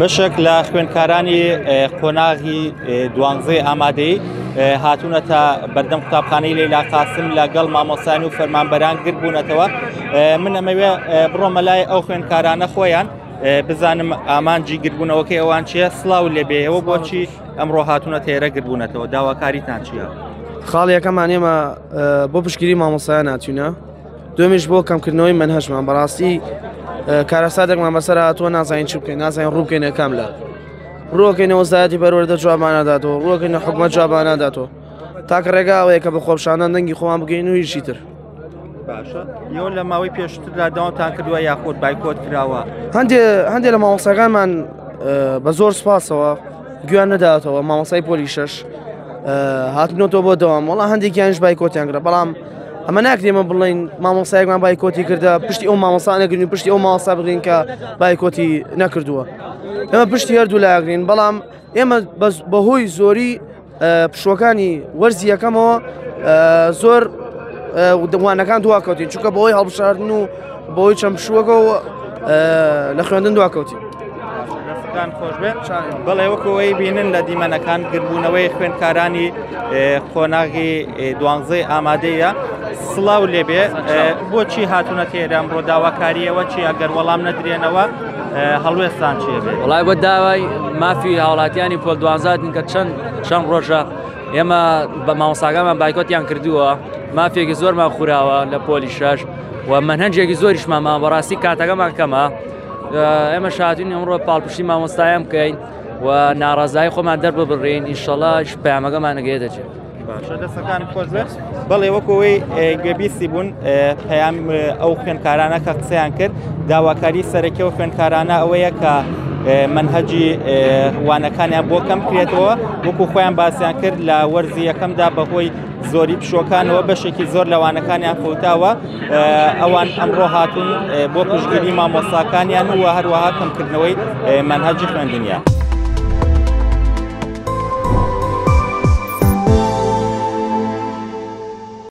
بەشێک لە خوێندکارانی قۆناغی دوانزەی ئامادەی هاتوونەتە بەردەم قوتابخانەی لەیلا قاسم لەگەڵ مامۆستایان و فەرمانبەران گرت بوونەتەوە. من ئەمەوێ بڕۆمە لای ئەو خوێندکارانە خۆیان بزانم ئامانجی گرتبوونەوەکەی ئەوان چییە. سڵاو لێبێەوە بۆچی ئەمڕۆ هاتوونەتە ئێرە گرتبوونەتەوە، داواکاریتان چییە؟ خاڵیەکەمان ئێمە بۆ پشتگیری مامۆستایان هاتوونە، دومیش بۆ کەمکردنەوەی منهەجمان. بەڕاستی کارەساتێکمان بەسەر هاتووە، نازانین چ بکەین، نازانین ڕووبکەینە کام لە ڕووەکەینە وەزارەتی پەروەردە جوابمان ناداتەوە، ڕووەکەینە حکومەت جوابمان ناداتەوە، تاکە ڕێگا ئەوەیە کە بە خۆپشاندان دەنگی خۆمان بگەین و هیچی تر. باشە، ئێوە لە ماوەی پێشتردا داوامتان کردووە یاخود بایکۆت کراوە؟ هەندێک لە مامۆستاکانمان بە زۆر سپاسەوە گویان نەداتەوە، مامۆستای پۆلی 6 هاتنەوە بۆ دەوام، وەڵام هەندێکیانش بایکۆتیان کرد، بەڵام ئەمە ناکرێمە بڵین مامۆستایەکمان بایکۆتی کردە پشتی ئەو مامۆستا نەگرین، پشتی ئەو مامۆستا بگرین کە بایکۆتی نەکردووە. ئێمە پشتی هەردوو لاگرین، بەڵام ئێمە بەهۆی زۆری پشوەکانی وەرزی یەکەمەوە زۆر دەوانەکان دواکەوتین، چونکە بەهۆی هەڵبژاردن و بەهۆی چەند پشووەکە و لە خوێندن دواکەوتین. خۆش بێ بەڵێ وەکەوەی بینن لە دیمەنەکان گربوونەوەی خوێندکارانی قۆناغی دوانزەی ئامادەیە. سڵاو لێبێ، بۆچی هاتوونە تێرە ئەمڕۆ؟ داواکاریەوە چی؟ ئەگەر وەڵام نەدرێنەوە هەڵوێستان چێ بێت؟ وڵای بۆ داوای مافی هاوڵاتیانی پۆل دوانزاتین کە چەند ڕۆژە ئێمە بە مامۆستاکانمان بایکۆتیان کردووە، مافێکی زۆرمان خوراوە لە پۆلی 6 و منهەجێکی زۆریشمانمان، بەڕاستی کاتەکەمان کەمە. ئێمە شاتین ئەمڕۆ پاڵپشتی مامۆستایان بکەین و ناڕازایی خۆمان دەرببڕین، ئینشەڵا پەیامەکەمان نەگەیە دەچێت. باشە، دەستەکانی خۆش بێت. بەڵێ وەکەوەی گوێبیستی بوون پەیام ئەو خوێندکارانە کە قسەیان کرد، داواکاری سەرەکیەوە خوێندکارانە ئەوەیە کە منهەجی وانەکانیان بۆ کەم کرێتەوە، وەکو خۆیان باسییان کرد لە وەرزی یەکەمدا بەهۆی زۆری پشوەکانەوە بەشێکی زۆر لەوانەکانیان فوتاوە. ئەوان ئەمڕۆ هاتوون بۆ پشتگیری مامۆستاکانیان و هەروەها کەمکردنەوەی منهەجی خوێندنیە.